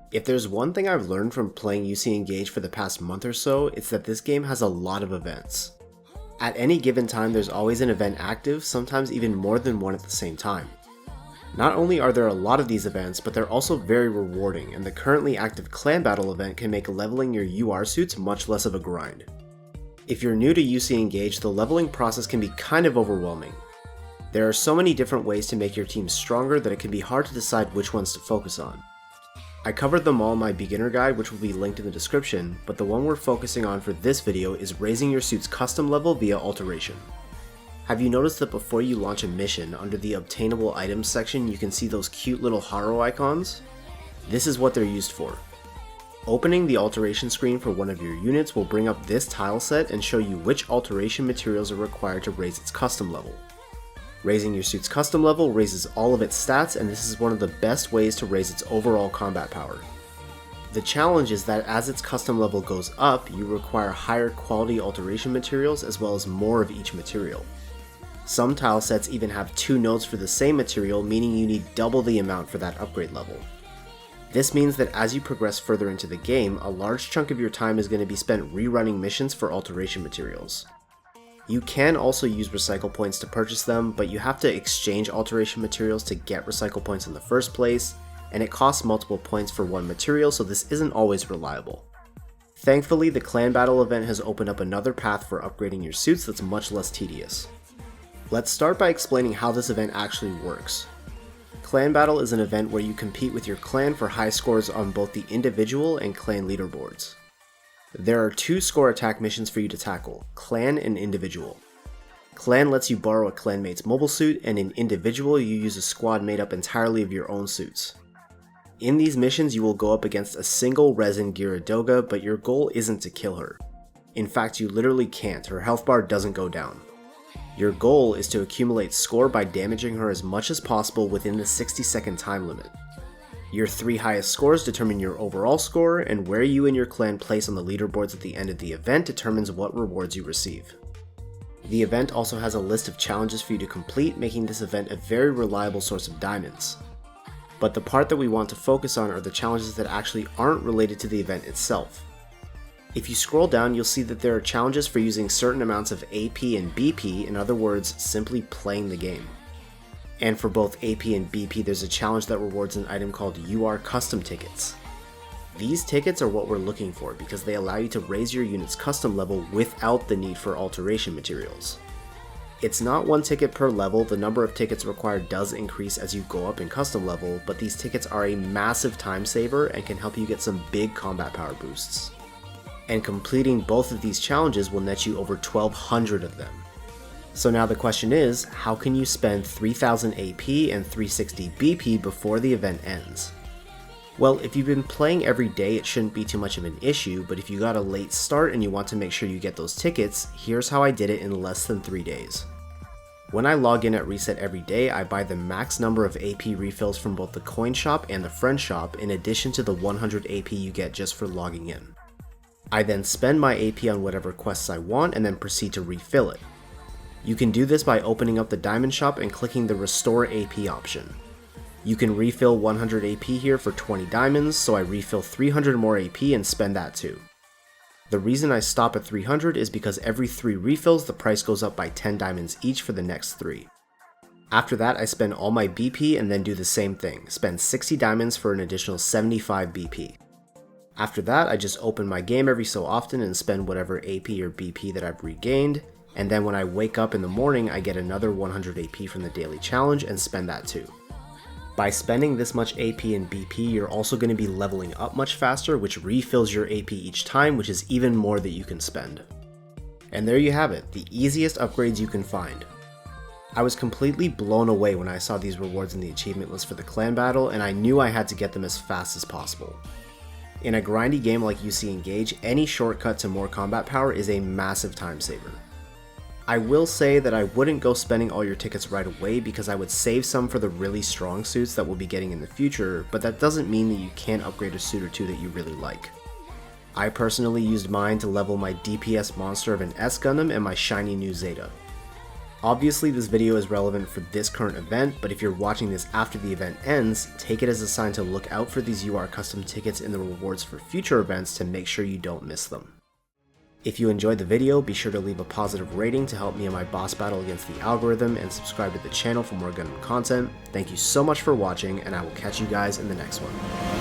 If there's one thing I've learned from playing UC Engage for the past month or so, it's that this game has a lot of events. At any given time, there's always an event active, sometimes even more than one at the same time. Not only are there a lot of these events, but they're also very rewarding, and the currently active clan battle event can make leveling your UR suits much less of a grind. If you're new to UC Engage, the leveling process can be kind of overwhelming. There are so many different ways to make your team stronger that it can be hard to decide which ones to focus on. I covered them all in my beginner guide, which will be linked in the description, but the one we're focusing on for this video is raising your suit's custom level via alteration. Have you noticed that before you launch a mission, under the obtainable items section you can see those cute little haro icons? This is what they're used for. Opening the alteration screen for one of your units will bring up this tile set and show you which alteration materials are required to raise its custom level. Raising your suit's custom level raises all of its stats, and this is one of the best ways to raise its overall combat power. The challenge is that as its custom level goes up, you require higher quality alteration materials as well as more of each material. Some tile sets even have 2 nodes for the same material, meaning you need double the amount for that upgrade level. This means that as you progress further into the game, a large chunk of your time is going to be spent rerunning missions for alteration materials. You can also use recycle points to purchase them, but you have to exchange alteration materials to get recycle points in the first place, and it costs multiple points for one material, so this isn't always reliable. Thankfully, the clan battle event has opened up another path for upgrading your suits that's much less tedious. Let's start by explaining how this event actually works. Clan battle is an event where you compete with your clan for high scores on both the individual and clan leaderboards. There are 2 score attack missions for you to tackle, Clan and Individual. Clan lets you borrow a clanmate's mobile suit, and in Individual you use a squad made up entirely of your own suits. In these missions you will go up against a single resin Gyaradoga, but your goal isn't to kill her. In fact, you literally can't, her health bar doesn't go down. Your goal is to accumulate score by damaging her as much as possible within the 60-second time limit. Your 3 highest scores determine your overall score, and where you and your clan place on the leaderboards at the end of the event determines what rewards you receive. The event also has a list of challenges for you to complete, making this event a very reliable source of diamonds. But the part that we want to focus on are the challenges that actually aren't related to the event itself. If you scroll down, you'll see that there are challenges for using certain amounts of AP and BP, in other words, simply playing the game. And for both AP and BP, there's a challenge that rewards an item called UR Custom Tickets. These tickets are what we're looking for because they allow you to raise your unit's custom level without the need for alteration materials. It's not 1 ticket per level, the number of tickets required does increase as you go up in custom level, but these tickets are a massive time saver and can help you get some big combat power boosts. And completing both of these challenges will net you over 1,200 of them. So now the question is, how can you spend 3000 AP and 360 BP before the event ends? Well, if you've been playing every day, it shouldn't be too much of an issue, but if you got a late start and you want to make sure you get those tickets, here's how I did it in less than 3 days. When I log in at reset every day, I buy the max number of AP refills from both the coin shop and the friend shop, in addition to the 100 AP you get just for logging in. I then spend my AP on whatever quests I want and then proceed to refill it. You can do this by opening up the diamond shop and clicking the Restore AP option. You can refill 100 AP here for 20 diamonds, so I refill 300 more AP and spend that too. The reason I stop at 300 is because every 3 refills the price goes up by 10 diamonds each for the next 3. After that I spend all my BP and then do the same thing, spend 60 diamonds for an additional 75 BP. After that I just open my game every so often and spend whatever AP or BP that I've regained, and then when I wake up in the morning I get another 100 AP from the daily challenge and spend that too. By spending this much AP and BP, you're also going to be leveling up much faster, which refills your AP each time, which is even more that you can spend. And there you have it, the easiest upgrades you can find. I was completely blown away when I saw these rewards in the achievement list for the clan battle, and I knew I had to get them as fast as possible. In a grindy game like UC Engage, any shortcut to more combat power is a massive time saver. I will say that I wouldn't go spending all your tickets right away because I would save some for the really strong suits that we'll be getting in the future, but that doesn't mean that you can't upgrade a suit or two that you really like. I personally used mine to level my DPS monster of an S Gundam and my shiny new Zeta. Obviously this video is relevant for this current event, but if you're watching this after the event ends, take it as a sign to look out for these UR custom tickets in the rewards for future events to make sure you don't miss them. If you enjoyed the video, be sure to leave a positive rating to help me in my boss battle against the algorithm, and subscribe to the channel for more Gundam content. Thank you so much for watching, and I will catch you guys in the next one.